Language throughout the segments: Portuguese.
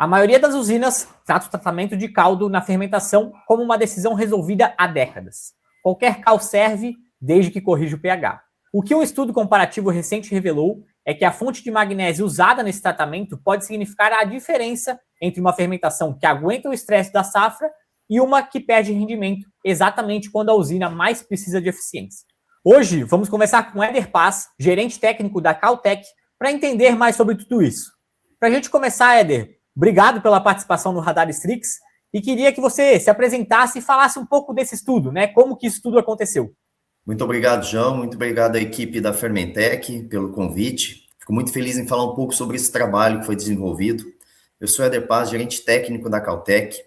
A maioria das usinas trata o tratamento de caldo na fermentação como uma decisão resolvida há décadas. Qualquer cal serve, desde que corrija o pH. O que um estudo comparativo recente revelou é que a fonte de magnésio usada nesse tratamento pode significar a diferença entre uma fermentação que aguenta o estresse da safra e uma que perde rendimento exatamente quando a usina mais precisa de eficiência. Hoje, vamos conversar com Éder Paz, gerente técnico da Caltech, para entender mais sobre tudo isso. Para a gente começar, Éder, obrigado pela participação no Radar Strix e queria que você se apresentasse e falasse um pouco desse estudo, né? Como que isso tudo aconteceu. Muito obrigado, João. Muito obrigado à equipe da Fermentec pelo convite. Fico muito feliz em falar um pouco sobre esse trabalho que foi desenvolvido. Eu sou Éder Paz, gerente técnico da Caltech,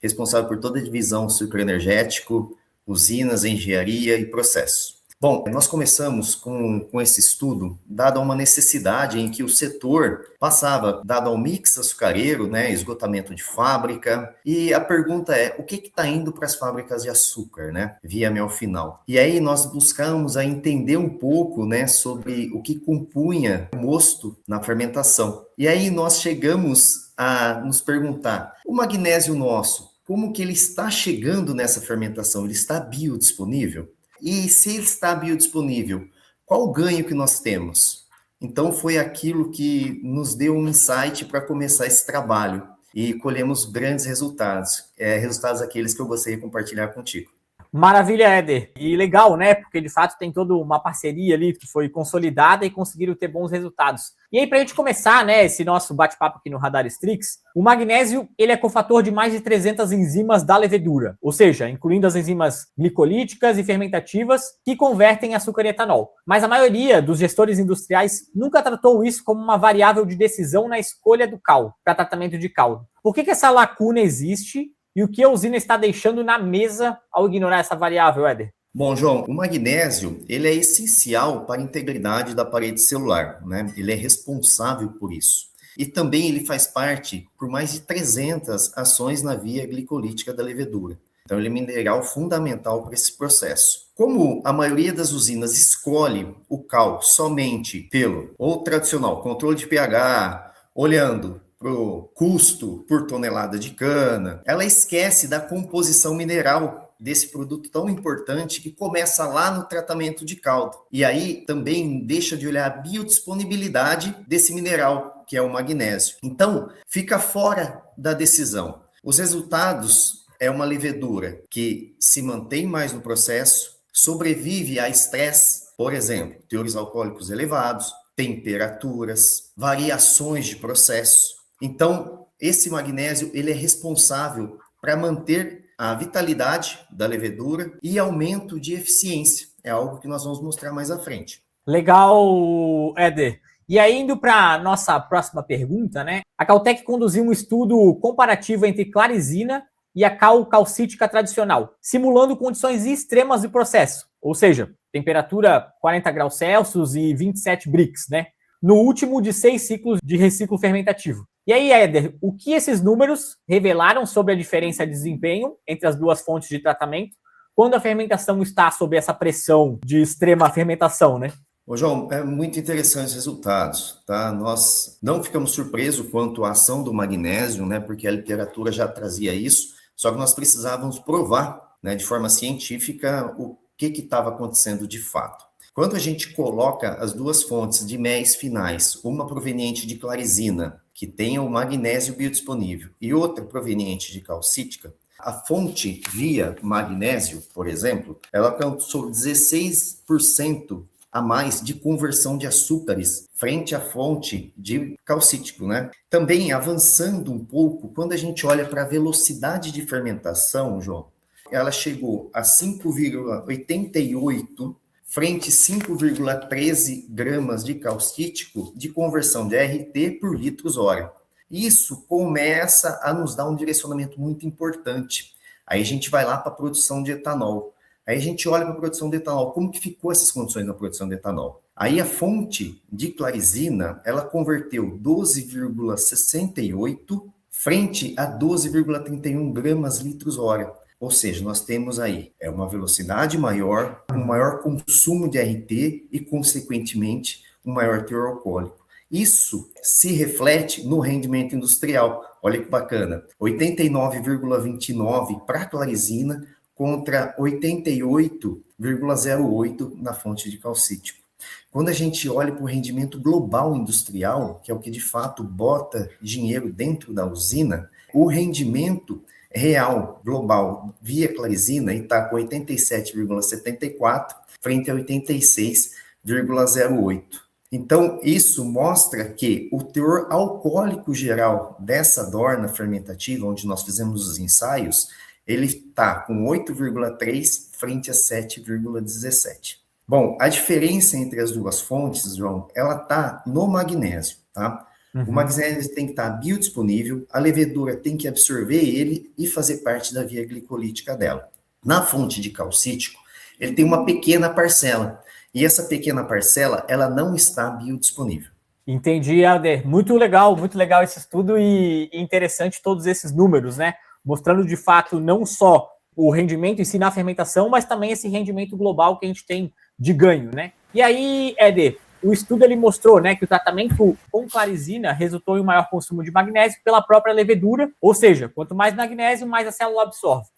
responsável por toda a divisão sucroenergético, usinas, engenharia e processos. Bom, nós começamos com esse estudo, dado a uma necessidade em que o setor passava, dado ao mix açucareiro, né, esgotamento de fábrica, e a pergunta é, o que está indo para as fábricas de açúcar, né, via mel final? E aí nós buscamos a entender um pouco, né, sobre o que compunha o mosto na fermentação. E aí nós chegamos a nos perguntar, o magnésio nosso, como que ele está chegando nessa fermentação? Ele está biodisponível? E se ele está biodisponível, qual o ganho que nós temos? Então, foi aquilo que nos deu um insight para começar esse trabalho e colhemos grandes resultados, resultados aqueles que eu gostaria de compartilhar contigo. Maravilha, Éder. E legal, né? Porque de fato tem toda uma parceria ali que foi consolidada e conseguiram ter bons resultados. E aí, para a gente começar, né, esse nosso bate-papo aqui no Radar Strix, o magnésio ele é cofator de mais de 300 enzimas da levedura, ou seja, incluindo as enzimas glicolíticas e fermentativas que convertem açúcar em etanol. Mas a maioria dos gestores industriais nunca tratou isso como uma variável de decisão na escolha do cal, para tratamento de caldo. Por que essa lacuna existe? E o que a usina está deixando na mesa ao ignorar essa variável, Éder? Bom, João, o magnésio ele é essencial para a integridade da parede celular, né? Ele é responsável por isso. E também ele faz parte por mais de 300 ações na via glicolítica da levedura. Então, ele é mineral fundamental para esse processo. Como a maioria das usinas escolhe o cal somente pelo, ou tradicional, controle de pH, olhando para o custo por tonelada de cana, ela esquece da composição mineral desse produto tão importante que começa lá no tratamento de caldo. E aí também deixa de olhar a biodisponibilidade desse mineral, que é o magnésio. Então, fica fora da decisão. Os resultados é uma levedura que se mantém mais no processo, sobrevive a estresse, por exemplo, teores alcoólicos elevados, temperaturas, variações de processo. Então, esse magnésio ele é responsável para manter a vitalidade da levedura e aumento de eficiência. É algo que nós vamos mostrar mais à frente. Legal, Éder. E aí, indo para a nossa próxima pergunta, né? A Caltech conduziu um estudo comparativo entre clarizina e a cal calcítica tradicional, simulando condições extremas de processo, ou seja, temperatura 40 graus Celsius e 27 Brix, né? No último de 6 ciclos de reciclo fermentativo. E aí, Éder, o que esses números revelaram sobre a diferença de desempenho entre as duas fontes de tratamento quando a fermentação está sob essa pressão de extrema fermentação, né? Ô, João, é muito interessante os resultados, tá? Nós não ficamos surpresos quanto à ação do magnésio, né? Porque a literatura já trazia isso, só que nós precisávamos provar, né, de forma científica o que estava acontecendo de fato. Quando a gente coloca as duas fontes de méis finais, uma proveniente de clarizina, que tenha o magnésio biodisponível, e outra proveniente de calcítica, a fonte via magnésio, por exemplo, ela alcançou 16% a mais de conversão de açúcares frente à fonte de calcítico, né? Também avançando um pouco, quando a gente olha para a velocidade de fermentação, João, ela chegou a 5,88 frente 5,13 gramas de calcítico de conversão de RT por litros hora. Isso começa a nos dar um direcionamento muito importante. Aí a gente vai lá para a produção de etanol. Aí a gente olha para a produção de etanol, como que ficou essas condições na produção de etanol? Aí a fonte de clarizina, ela converteu 12,68 frente a 12,31 gramas litros hora. Ou seja, nós temos aí uma velocidade maior, um maior consumo de RT e, consequentemente, um maior teor alcoólico. Isso se reflete no rendimento industrial. Olha que bacana, 89,29 para a clarizina contra 88,08 na fonte de calcítico. Quando a gente olha para o rendimento global industrial, que é o que de fato bota dinheiro dentro da usina, o rendimento real global via clarizina está com 87,74 frente a 86,08. Então, isso mostra que o teor alcoólico geral dessa dorna fermentativa, onde nós fizemos os ensaios, ele está com 8,3 frente a 7,17. Bom, a diferença entre as duas fontes, João, ela está no magnésio, tá? O magnésio tem que estar biodisponível, a levedura tem que absorver ele e fazer parte da via glicolítica dela. Na fonte de calcítico, ele tem uma pequena parcela, e essa pequena parcela, ela não está biodisponível. Entendi, Helder. Muito legal esse estudo e interessante todos esses números, né? Mostrando de fato não só o rendimento em si na fermentação, mas também esse rendimento global que a gente tem de ganho, né? E aí, Éder, o estudo ele mostrou, né, que o tratamento com clarizina resultou em um maior consumo de magnésio pela própria levedura, ou seja, quanto mais magnésio, mais a célula absorve.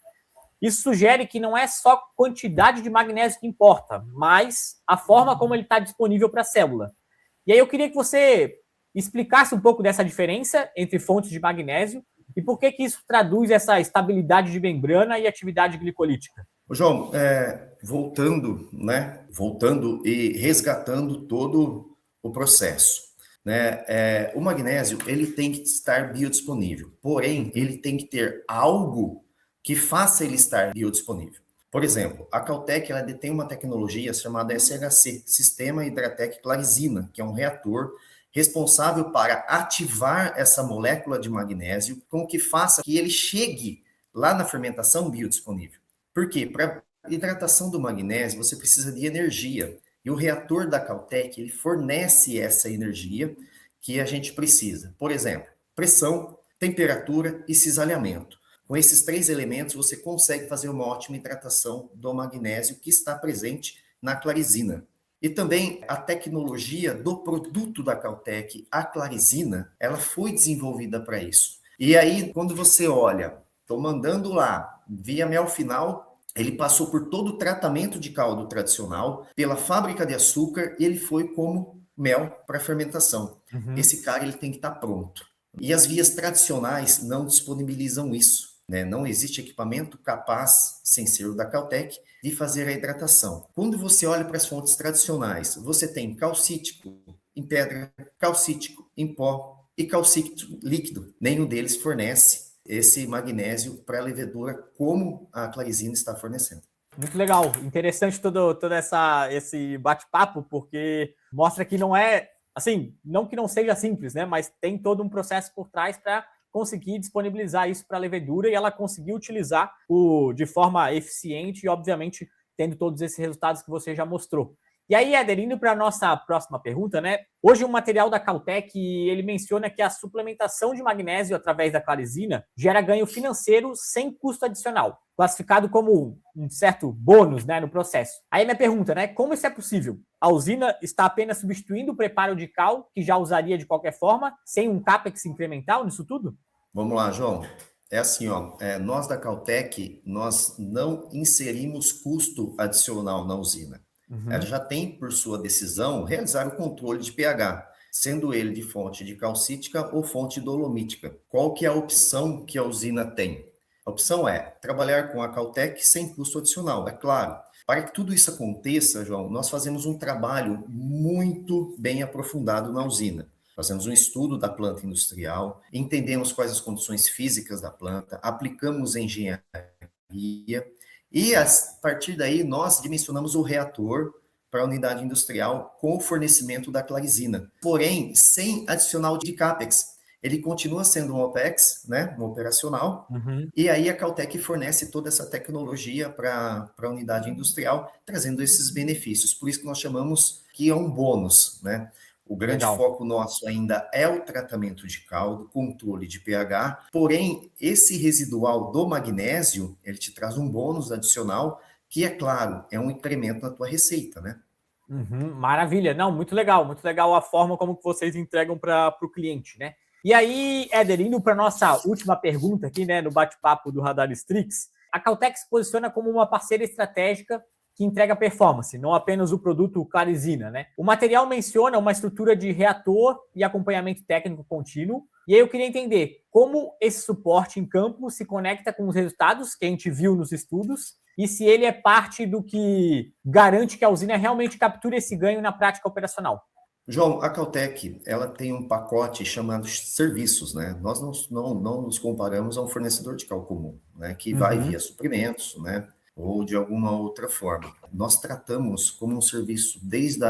Isso sugere que não é só quantidade de magnésio que importa, mas a forma como ele está disponível para a célula. E aí eu queria que você explicasse um pouco dessa diferença entre fontes de magnésio e por que isso traduz essa estabilidade de membrana e atividade glicolítica. João, voltando e resgatando todo o processo, né? O magnésio ele tem que estar biodisponível, porém ele tem que ter algo que faça ele estar biodisponível. Por exemplo, a Caltech ela detém uma tecnologia chamada SHC, Sistema Hydratec Clarizina, que é um reator responsável para ativar essa molécula de magnésio com que faça que ele chegue lá na fermentação biodisponível. Por quê? Para hidratação do magnésio, você precisa de energia. E o reator da Caltech, ele fornece essa energia que a gente precisa. Por exemplo, pressão, temperatura e cisalhamento. Com esses 3 elementos, você consegue fazer uma ótima hidratação do magnésio que está presente na clarizina. E também a tecnologia do produto da Caltech, a clarizina, ela foi desenvolvida para isso. E aí, quando você olha, estou mandando lá, via mel final, ele passou por todo o tratamento de caldo tradicional, pela fábrica de açúcar, e ele foi como mel para fermentação. Esse cara ele tem que estar pronto. E as vias tradicionais não disponibilizam isso. Né? Não existe equipamento capaz, sem ser o da Caltech, de fazer a hidratação. Quando você olha para as fontes tradicionais, você tem calcítico em pedra, calcítico em pó e calcítico líquido. Nenhum deles fornece esse magnésio para a levedura como a clarizina está fornecendo. Muito legal, interessante todo esse bate-papo, porque mostra que não é, assim, não que não seja simples, né? Mas tem todo um processo por trás para conseguir disponibilizar isso para a levedura e ela conseguir utilizar de forma eficiente e, obviamente, tendo todos esses resultados que você já mostrou. E aí, aderindo para a nossa próxima pergunta, né? Hoje um material da Caltech, ele menciona que a suplementação de magnésio através da clarizina gera ganho financeiro sem custo adicional, classificado como um certo bônus, né, no processo. Aí minha pergunta, né? Como isso é possível? A usina está apenas substituindo o preparo de cal, que já usaria de qualquer forma, sem um capex incremental nisso tudo? Vamos lá, João. É assim, ó, nós da Caltech, nós não inserimos custo adicional na usina. Ela já tem, por sua decisão, realizar o controle de pH, sendo ele de fonte de calcítica ou fonte dolomítica. Qual que é a opção que a usina tem? A opção é trabalhar com a Caltech sem custo adicional, é claro. Para que tudo isso aconteça, João, nós fazemos um trabalho muito bem aprofundado na usina. Fazemos um estudo da planta industrial, entendemos quais as condições físicas da planta, aplicamos engenharia, e a partir daí nós dimensionamos o reator para a unidade industrial com o fornecimento da clarizina. Porém, sem adicional de CAPEX. Ele continua sendo um OPEX, né, um operacional, e aí a Caltech fornece toda essa tecnologia para a unidade industrial, trazendo esses benefícios. Por isso que nós chamamos que é um bônus, né? O grande foco nosso ainda é o tratamento de caldo, controle de pH, porém, esse residual do magnésio, ele te traz um bônus adicional, que, é claro, é um incremento na tua receita, né? Maravilha. Não, muito legal a forma como que vocês entregam para o cliente, né? E aí, Éder, indo para nossa última pergunta aqui, né, no bate-papo do Radar Strix, a Caltech se posiciona como uma parceira estratégica que entrega performance, não apenas o produto Clarizina, né? O material menciona uma estrutura de reator e acompanhamento técnico contínuo. E aí eu queria entender como esse suporte em campo se conecta com os resultados que a gente viu nos estudos e se ele é parte do que garante que a usina realmente capture esse ganho na prática operacional. João, a Caltech, ela tem um pacote chamado serviços, né? Nós não nos comparamos a um fornecedor de cal comum, né? Que vai via suprimentos, né? Ou de alguma outra forma. Nós tratamos como um serviço desde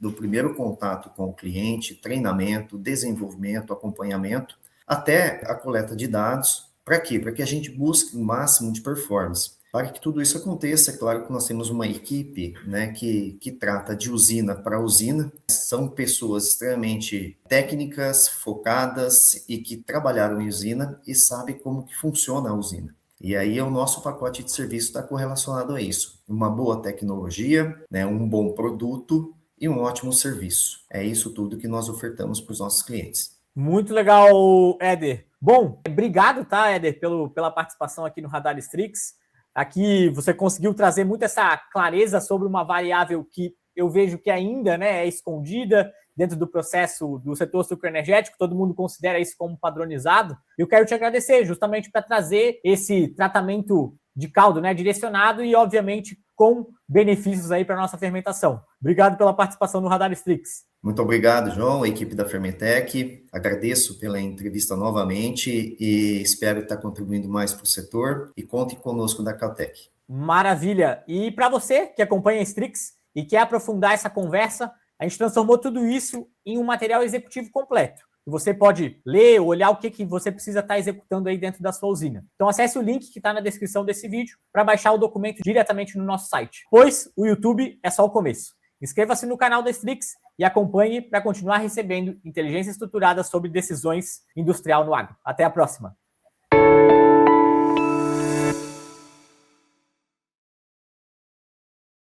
do primeiro contato com o cliente, treinamento, desenvolvimento, acompanhamento, até a coleta de dados. Para quê? Para que a gente busque o máximo de performance. Para que tudo isso aconteça, é claro que nós temos uma equipe, né, que trata de usina para usina. São pessoas extremamente técnicas, focadas e que trabalharam em usina e sabem como que funciona a usina. E aí o nosso pacote de serviço está correlacionado a isso. Uma boa tecnologia, né, um bom produto e um ótimo serviço. É isso tudo que nós ofertamos para os nossos clientes. Muito legal, Éder. Bom, obrigado, tá, Éder, pela participação aqui no Radar Strix. Aqui você conseguiu trazer muito essa clareza sobre uma variável que eu vejo que ainda, né, é escondida dentro do processo do setor sucroenergético, todo mundo considera isso como padronizado. Eu quero te agradecer justamente para trazer esse tratamento de caldo, né, direcionado e, obviamente, com benefícios aí para a nossa fermentação. Obrigado pela participação no Radar Strix. Muito obrigado, João, a equipe da Fermentec. Agradeço pela entrevista novamente e espero estar contribuindo mais para o setor e conte conosco da Caltech. Maravilha! E para você que acompanha a Strix e quer aprofundar essa conversa, a gente transformou tudo isso em um material executivo completo. Você pode ler ou olhar o que você precisa estar executando aí dentro da sua usina. Então acesse o link que está na descrição desse vídeo para baixar o documento diretamente no nosso site. Pois o YouTube é só o começo. Inscreva-se no canal da Strix e acompanhe para continuar recebendo inteligência estruturada sobre decisões industrial no agro. Até a próxima!